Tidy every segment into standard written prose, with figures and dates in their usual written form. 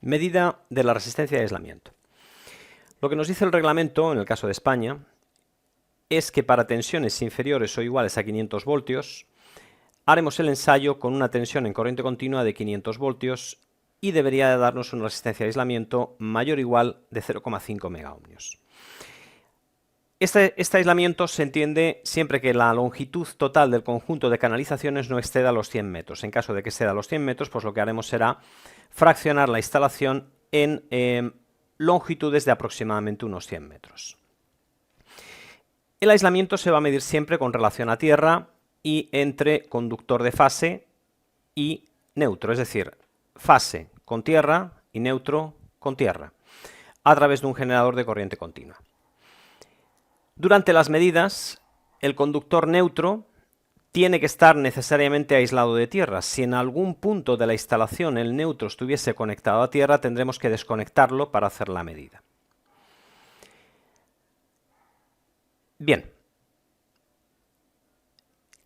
Medida de la resistencia de aislamiento. Lo que nos dice el reglamento, en el caso de España, es que para tensiones inferiores o iguales a 500 voltios, haremos el ensayo con una tensión en corriente continua de 500 voltios y debería de darnos una resistencia de aislamiento mayor o igual de 0,5 megaohmios. Este aislamiento se entiende siempre que la longitud total del conjunto de canalizaciones no exceda los 100 metros. En caso de que exceda los 100 metros, pues lo que haremos será fraccionar la instalación en longitudes de aproximadamente unos 100 metros. El aislamiento se va a medir siempre con relación a tierra y entre conductor de fase y neutro, es decir, fase con tierra y neutro con tierra, a través de un generador de corriente continua. Durante las medidas, el conductor neutro tiene que estar necesariamente aislado de tierra. Si en algún punto de la instalación el neutro estuviese conectado a tierra, tendremos que desconectarlo para hacer la medida. Bien.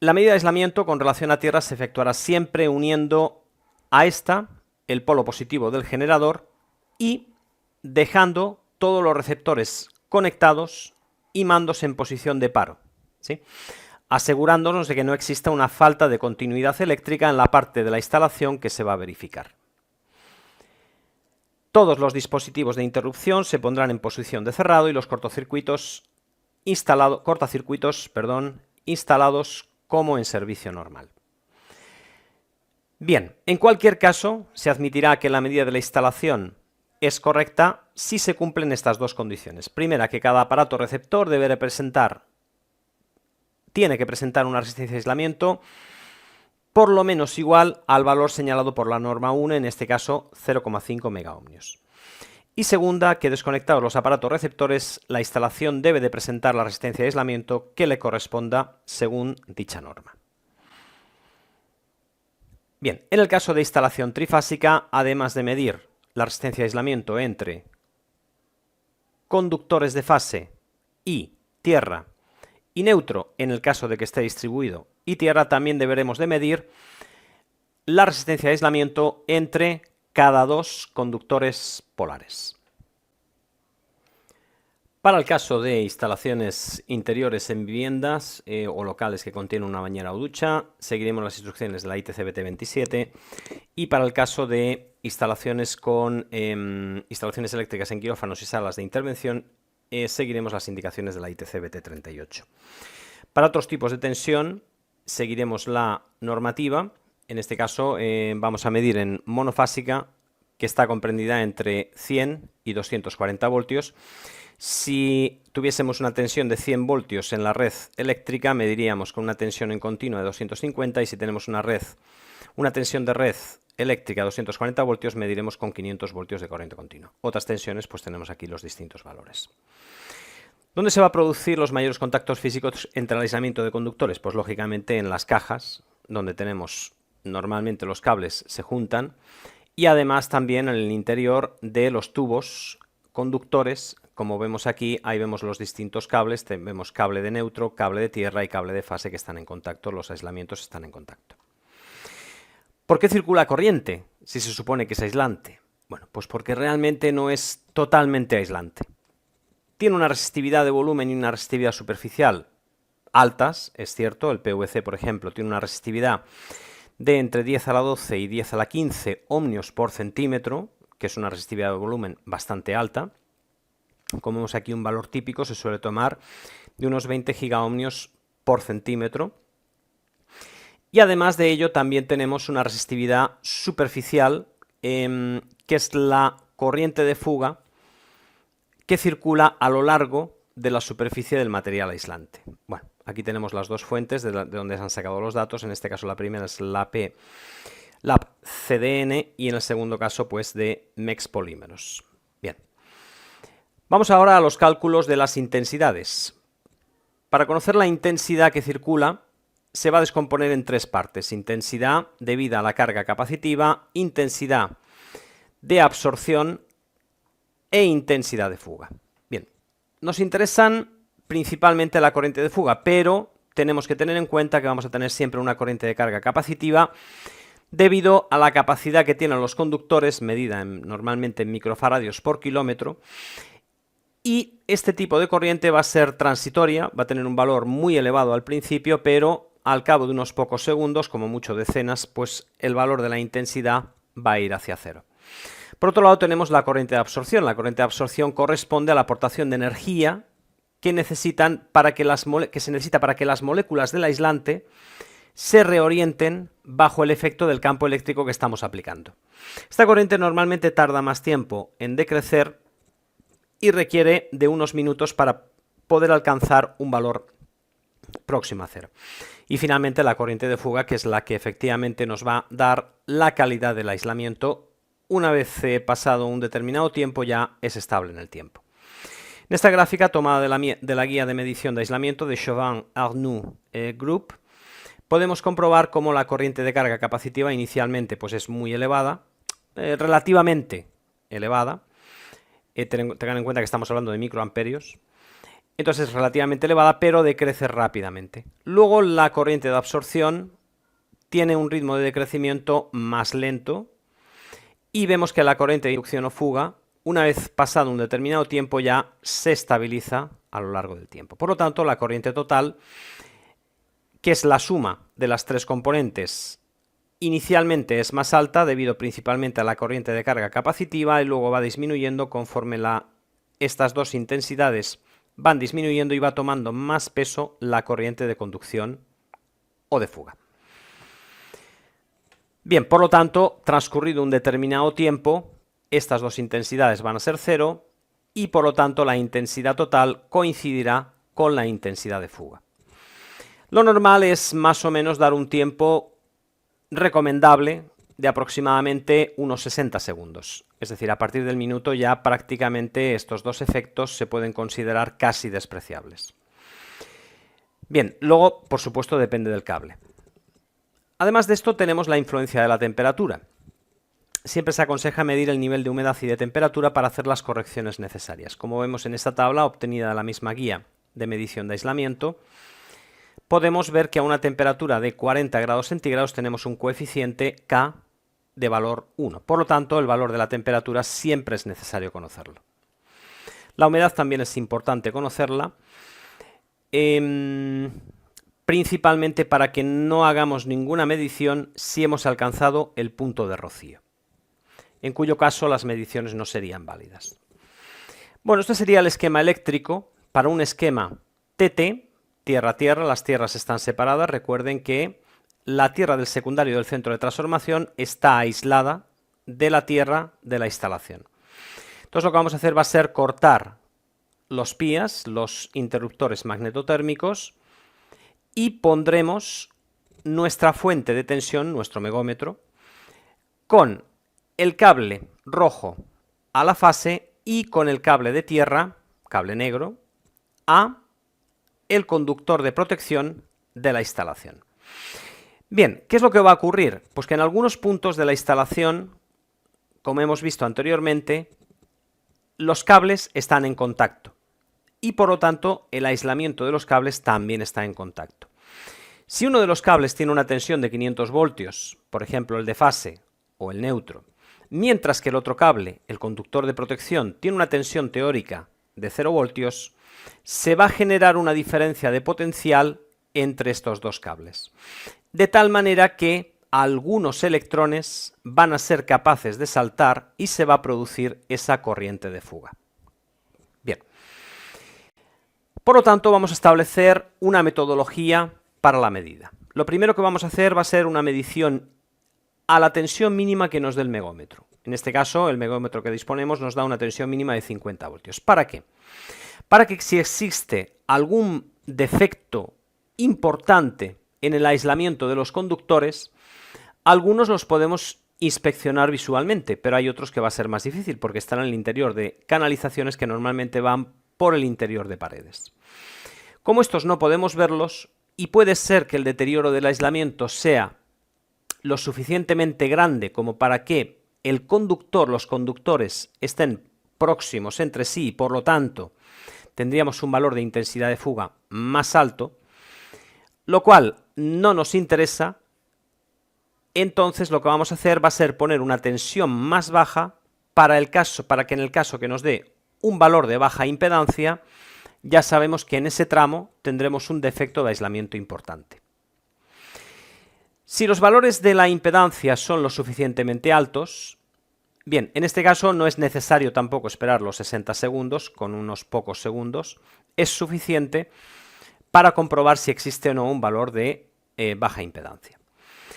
La medida de aislamiento con relación a tierra se efectuará siempre uniendo a esta el polo positivo del generador y dejando todos los receptores conectados y mandos en posición de paro, ¿sí? Asegurándonos de que no exista una falta de continuidad eléctrica en la parte de la instalación que se va a verificar. Todos los dispositivos de interrupción se pondrán en posición de cerrado y los cortocircuitos instalados como en servicio normal. Bien, en cualquier caso, se admitirá que la medida de la instalación es correcta si se cumplen estas dos condiciones. Primera, que cada aparato receptor tiene que presentar una resistencia de aislamiento por lo menos igual al valor señalado por la norma 1, en este caso 0,5 megaohmios. Y segunda, que desconectados los aparatos receptores, la instalación debe de presentar la resistencia de aislamiento que le corresponda según dicha norma. Bien, en el caso de instalación trifásica, además de medir la resistencia de aislamiento entre conductores de fase y tierra y neutro, en el caso de que esté distribuido, y tierra, también deberemos de medir la resistencia de aislamiento entre cada dos conductores polares. Para el caso de instalaciones interiores en viviendas o locales que contienen una bañera o ducha, seguiremos las instrucciones de la ITC-BT 27, y para el caso de instalaciones con instalaciones eléctricas en quirófanos y salas de intervención, seguiremos las indicaciones de la ITC-BT 38. Para otros tipos de tensión, seguiremos la normativa. En este caso vamos a medir en monofásica, que está comprendida entre 100 y 240 voltios. Si tuviésemos una tensión de 100 voltios en la red eléctrica, mediríamos con una tensión en continua de 250, y si tenemos una tensión de red eléctrica de 240 voltios, mediremos con 500 voltios de corriente continua. Otras tensiones, pues tenemos aquí los distintos valores. ¿Dónde se va a producir los mayores contactos físicos entre el aislamiento de conductores? Pues lógicamente en las cajas, donde tenemos normalmente los cables se juntan, y además también en el interior de los tubos conductores. Como vemos aquí, ahí vemos los distintos cables, vemos cable de neutro, cable de tierra y cable de fase que están en contacto, los aislamientos están en contacto. ¿Por qué circula corriente si se supone que es aislante? Bueno, pues porque realmente no es totalmente aislante. Tiene una resistividad de volumen y una resistividad superficial altas, es cierto. El PVC, por ejemplo, tiene una resistividad de entre 10 a la 12 y 10 a la 15 ohmios por centímetro, que es una resistividad de volumen bastante alta. Como vemos aquí, un valor típico se suele tomar de unos 20 gigaohmios por centímetro. Y además de ello, también tenemos una resistividad superficial, que es la corriente de fuga que circula a lo largo de la superficie del material aislante. Bueno, aquí tenemos las dos fuentes de donde se han sacado los datos. En este caso la primera es la CDN, y en el segundo caso pues de MEX Polímeros. Bien. Vamos ahora a los cálculos de las intensidades. Para conocer la intensidad que circula, se va a descomponer en tres partes: intensidad debida a la carga capacitiva, intensidad de absorción e intensidad de fuga. Bien, nos interesan principalmente la corriente de fuga, pero tenemos que tener en cuenta que vamos a tener siempre una corriente de carga capacitiva debido a la capacidad que tienen los conductores, medida normalmente en microfaradios por kilómetro, y este tipo de corriente va a ser transitoria, va a tener un valor muy elevado al principio, pero al cabo de unos pocos segundos, como mucho decenas, pues el valor de la intensidad va a ir hacia cero. Por otro lado tenemos la corriente de absorción. La corriente de absorción corresponde a la aportación de energía que se necesita para que las moléculas del aislante se reorienten bajo el efecto del campo eléctrico que estamos aplicando. Esta corriente normalmente tarda más tiempo en decrecer y requiere de unos minutos para poder alcanzar un valor próximo a cero. Y finalmente la corriente de fuga, que es la que efectivamente nos va a dar la calidad del aislamiento. Una vez pasado un determinado tiempo ya es estable en el tiempo. En esta gráfica tomada de la guía de medición de aislamiento de Chauvin-Arnoux Group, podemos comprobar cómo la corriente de carga capacitiva inicialmente pues es muy elevada, relativamente elevada. Tengan en cuenta que estamos hablando de microamperios. Entonces es relativamente elevada, pero decrece rápidamente. Luego la corriente de absorción tiene un ritmo de decrecimiento más lento y vemos que la corriente de inducción o fuga, una vez pasado un determinado tiempo, ya se estabiliza a lo largo del tiempo. Por lo tanto, la corriente total, que es la suma de las tres componentes, inicialmente es más alta debido principalmente a la corriente de carga capacitiva y luego va disminuyendo conforme estas dos intensidades van disminuyendo y va tomando más peso la corriente de conducción o de fuga. Bien, por lo tanto, transcurrido un determinado tiempo, estas dos intensidades van a ser cero y por lo tanto la intensidad total coincidirá con la intensidad de fuga. Lo normal es más o menos dar un tiempo recomendable de aproximadamente unos 60 segundos. Es decir, a partir del minuto ya prácticamente estos dos efectos se pueden considerar casi despreciables. Bien, luego, por supuesto, depende del cable. Además de esto tenemos la influencia de la temperatura. Siempre se aconseja medir el nivel de humedad y de temperatura para hacer las correcciones necesarias. Como vemos en esta tabla obtenida de la misma guía de medición de aislamiento, podemos ver que a una temperatura de 40 grados centígrados tenemos un coeficiente K de valor 1. Por lo tanto, el valor de la temperatura siempre es necesario conocerlo. La humedad también es importante conocerla, principalmente para que no hagamos ninguna medición si hemos alcanzado el punto de rocío, en cuyo caso las mediciones no serían válidas. Bueno, este sería el esquema eléctrico para un esquema TT, tierra-tierra. Las tierras están separadas. Recuerden que la tierra del secundario del centro de transformación está aislada de la tierra de la instalación. Entonces lo que vamos a hacer va a ser cortar los PIAs, los interruptores magnetotérmicos, y pondremos nuestra fuente de tensión, nuestro megómetro, con el cable rojo a la fase y con el cable de tierra, cable negro, a el conductor de protección de la instalación. Bien, ¿qué es lo que va a ocurrir? Pues que en algunos puntos de la instalación, como hemos visto anteriormente, los cables están en contacto y por lo tanto el aislamiento de los cables también está en contacto. Si uno de los cables tiene una tensión de 500 voltios, por ejemplo el de fase o el neutro, mientras que el otro cable, el conductor de protección, tiene una tensión teórica de 0 voltios, se va a generar una diferencia de potencial entre estos dos cables. De tal manera que algunos electrones van a ser capaces de saltar y se va a producir esa corriente de fuga. Bien. Por lo tanto, vamos a establecer una metodología para la medida. Lo primero que vamos a hacer va a ser una medición a la tensión mínima que nos dé el megómetro. En este caso, el megómetro que disponemos nos da una tensión mínima de 50 voltios. ¿Para qué? Para que si existe algún defecto importante en el aislamiento de los conductores, algunos los podemos inspeccionar visualmente, pero hay otros que va a ser más difícil porque están en el interior de canalizaciones que normalmente van por el interior de paredes. Como estos no podemos verlos y puede ser que el deterioro del aislamiento sea lo suficientemente grande como para que los conductores estén próximos entre sí y por lo tanto tendríamos un valor de intensidad de fuga más alto, lo cual no nos interesa entonces lo que vamos a hacer va a ser poner una tensión más baja para que en el caso que nos dé un valor de baja impedancia, ya sabemos que en ese tramo tendremos un defecto de aislamiento importante. Si los valores de la impedancia son lo suficientemente altos, bien, en este caso no es necesario tampoco esperar los 60 segundos, con unos pocos segundos es suficiente para comprobar si existe o no un valor de baja impedancia.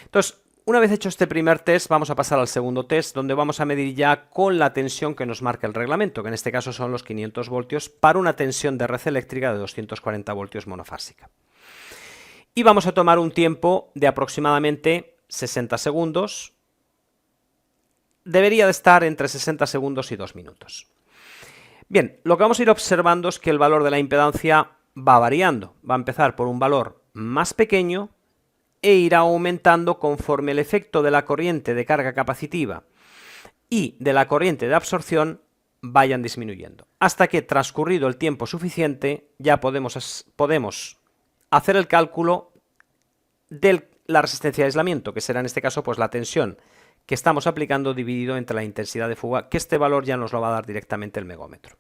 Entonces, una vez hecho este primer test, vamos a pasar al segundo test, donde vamos a medir ya con la tensión que nos marca el reglamento, que en este caso son los 500 voltios, para una tensión de red eléctrica de 240 voltios monofásica. Y vamos a tomar un tiempo de aproximadamente 60 segundos. Debería de estar entre 60 segundos y 2 minutos. Bien, lo que vamos a ir observando es que el valor de la impedancia va variando. Va a empezar por un valor más pequeño e irá aumentando conforme el efecto de la corriente de carga capacitiva y de la corriente de absorción vayan disminuyendo, hasta que transcurrido el tiempo suficiente ya podemos hacer el cálculo de la resistencia de aislamiento, que será en este caso pues la tensión que estamos aplicando dividido entre la intensidad de fuga, que este valor ya nos lo va a dar directamente el megómetro.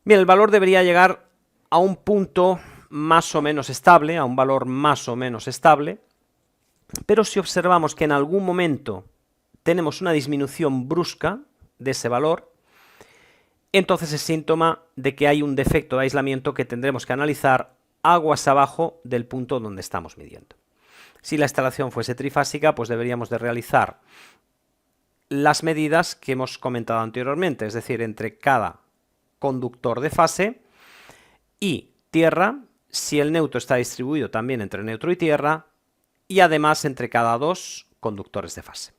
Bien, el valor debería llegar a un punto más o menos estable, a un valor más o menos estable, pero si observamos que en algún momento tenemos una disminución brusca de ese valor, entonces es síntoma de que hay un defecto de aislamiento que tendremos que analizar aguas abajo del punto donde estamos midiendo. Si la instalación fuese trifásica, pues deberíamos de realizar las medidas que hemos comentado anteriormente, es decir, entre cada conductor de fase y tierra, si el neutro está distribuido también entre neutro y tierra, y además entre cada dos conductores de fase.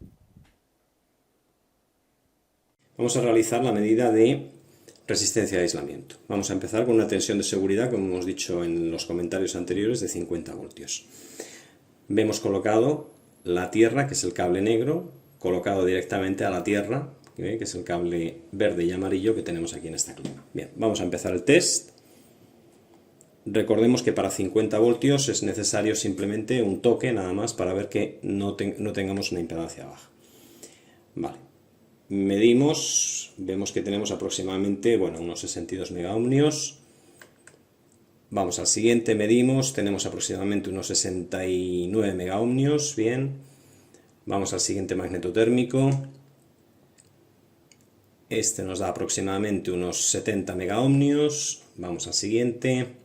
Vamos a realizar la medida de resistencia de aislamiento. Vamos a empezar con una tensión de seguridad, como hemos dicho en los comentarios anteriores, de 50 voltios. Vemos colocado la tierra, que es el cable negro, colocado directamente a la tierra, que es el cable verde y amarillo que tenemos aquí en esta clima. Bien, vamos a empezar el test. Recordemos que para 50 voltios es necesario simplemente un toque nada más para ver que no tengamos una impedancia baja. Vale. Medimos, vemos que tenemos aproximadamente unos 62 megaohmios. Vamos al siguiente, medimos, tenemos aproximadamente unos 69 megaohmios. Bien. Vamos al siguiente magnetotérmico. Este nos da aproximadamente unos 70 megaohmios. Vamos al siguiente.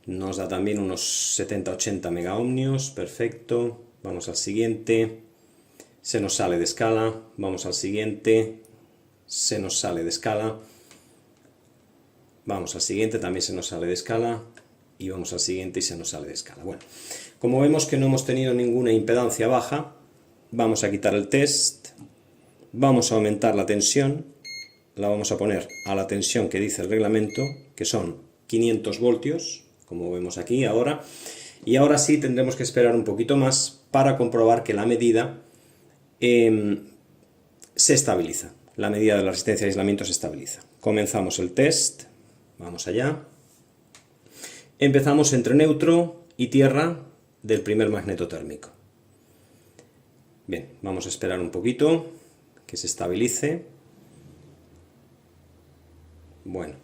Nos da también unos 70-80 megaohmios, perfecto. Vamos al siguiente. Se nos sale de escala. Vamos al siguiente. Se nos sale de escala. Vamos al siguiente, también se nos sale de escala. Y vamos al siguiente y se nos sale de escala. Bueno, como vemos que no hemos tenido ninguna impedancia baja, vamos a quitar el test. Vamos a aumentar la tensión. La vamos a poner a la tensión que dice el reglamento, que son 500 voltios. Como vemos aquí ahora, y ahora sí tendremos que esperar un poquito más para comprobar que la medida se estabiliza, la medida de la resistencia de aislamiento se estabiliza. Comenzamos el test, vamos allá, empezamos entre neutro y tierra del primer magnetotérmico. Bien, vamos a esperar un poquito que se estabilice. Bueno,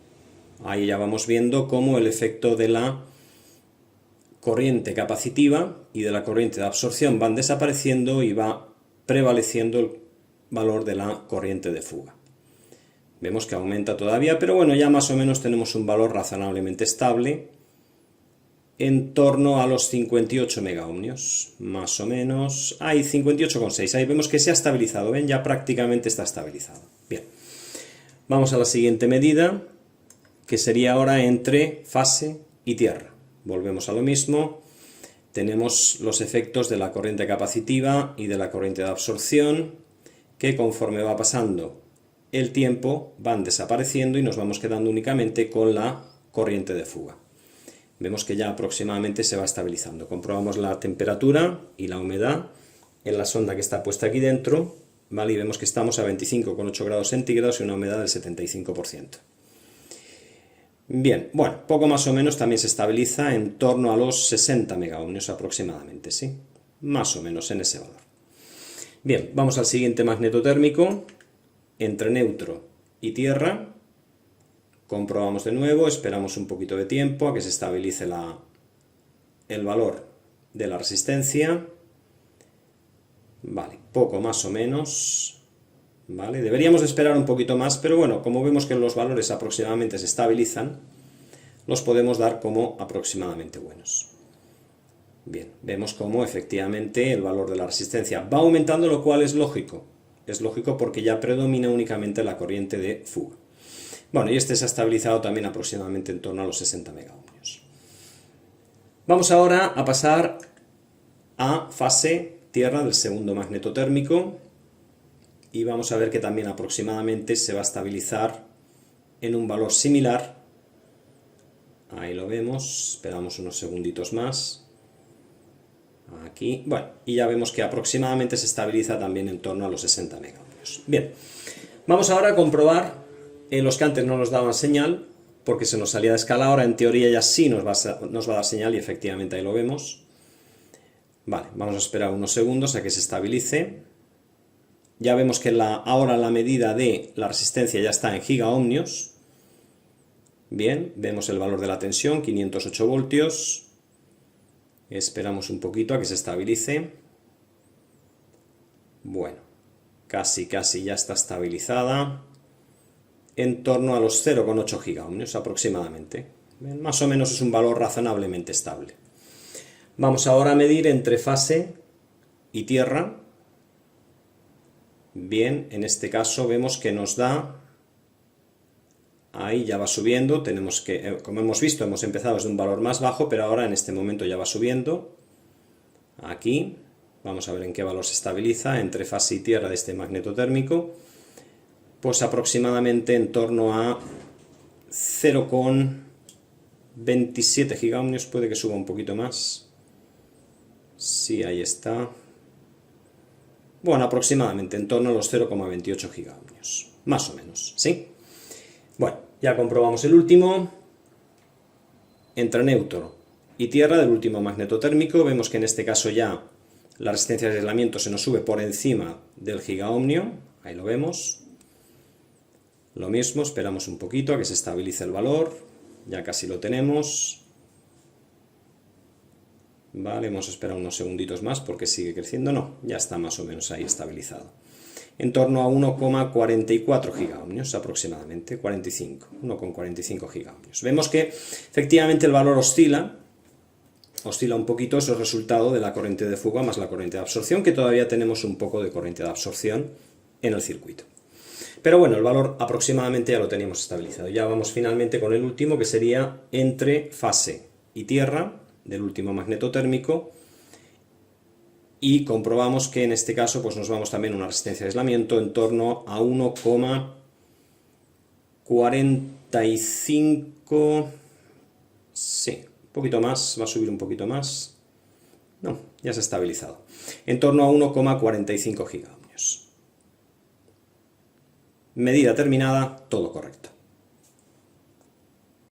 ahí ya vamos viendo cómo el efecto de la corriente capacitiva y de la corriente de absorción van desapareciendo y va prevaleciendo el valor de la corriente de fuga. Vemos que aumenta todavía, pero bueno, ya más o menos tenemos un valor razonablemente estable en torno a los 58 megaohmios, más o menos. Hay 58,6, ahí vemos que se ha estabilizado, ¿ven? Ya prácticamente está estabilizado. Bien, vamos a la siguiente medida, que sería ahora entre fase y tierra. Volvemos a lo mismo, tenemos los efectos de la corriente capacitiva y de la corriente de absorción, que conforme va pasando el tiempo van desapareciendo y nos vamos quedando únicamente con la corriente de fuga. Vemos que ya aproximadamente se va estabilizando. Comprobamos la temperatura y la humedad en la sonda que está puesta aquí dentro, ¿vale? Y vemos que estamos a 25,8 grados centígrados y una humedad del 75%. Bien, bueno, poco más o menos también se estabiliza en torno a los 60 megaohmios aproximadamente, ¿sí? más o menos en ese valor. Bien, vamos al siguiente magneto térmico, entre neutro y tierra. Comprobamos de nuevo, esperamos un poquito de tiempo a que se estabilice el valor de la resistencia. Vale, poco más o menos. Vale, deberíamos de esperar un poquito más, pero bueno, como vemos que los valores aproximadamente se estabilizan, los podemos dar como aproximadamente buenos. Bien, vemos cómo efectivamente el valor de la resistencia va aumentando, lo cual es lógico. Es lógico porque ya predomina únicamente la corriente de fuga. Bueno, y este se ha estabilizado también aproximadamente en torno a los 60 megaohmios. Vamos ahora a pasar a fase tierra del segundo magneto térmico y vamos a ver que también aproximadamente se va a estabilizar en un valor similar. Ahí lo vemos, esperamos unos segunditos más. Aquí, bueno, y ya vemos que aproximadamente se estabiliza también en torno a los 60 megaohmios. Bien, vamos ahora a comprobar los que antes no nos daban señal, porque se nos salía de escala. Ahora en teoría ya sí nos va a dar señal y efectivamente ahí lo vemos. Vale, vamos a esperar unos segundos a que se estabilice. Ya vemos que ahora la medida de la resistencia ya está en gigaohmios. Bien, vemos el valor de la tensión, 508 voltios. Esperamos un poquito a que se estabilice. Bueno, casi ya está estabilizada. En torno a los 0,8 gigaohmios aproximadamente. Bien, más o menos es un valor razonablemente estable. Vamos ahora a medir entre fase y tierra. Bien, en este caso vemos que nos da... Ahí ya va subiendo, tenemos que, como hemos visto, hemos empezado desde un valor más bajo, pero ahora en este momento ya va subiendo. Aquí, vamos a ver en qué valor se estabiliza, entre fase y tierra de este magneto térmico. Pues aproximadamente en torno a 0,27 gigaohmios, puede que suba un poquito más. Sí, ahí está. Bueno, aproximadamente en torno a los 0,28 gigaohmios, más o menos, ¿sí? Bueno, ya comprobamos el último. Entre neutro y tierra del último magneto térmico, vemos que en este caso ya la resistencia de aislamiento se nos sube por encima del gigaohmio, ahí lo vemos. Lo mismo, esperamos un poquito a que se estabilice el valor, ya casi lo tenemos. Vale, hemos esperado unos segunditos más porque sigue creciendo, no, ya está más o menos ahí estabilizado. En torno a 1,44 gigaohmios aproximadamente, 1,45 gigaohmios. Vemos que efectivamente el valor oscila un poquito, eso es resultado de la corriente de fuga más la corriente de absorción, que todavía tenemos un poco de corriente de absorción en el circuito. Pero bueno, el valor aproximadamente ya lo teníamos estabilizado. Ya vamos finalmente con el último, que sería entre fase y tierra del último magneto térmico, y comprobamos que en este caso pues nos vamos también a una resistencia de aislamiento en torno a 1,45, sí, un poquito más, va a subir un poquito más, no, ya se ha estabilizado, en torno a 1,45 gigaohmios. Medida terminada, todo correcto.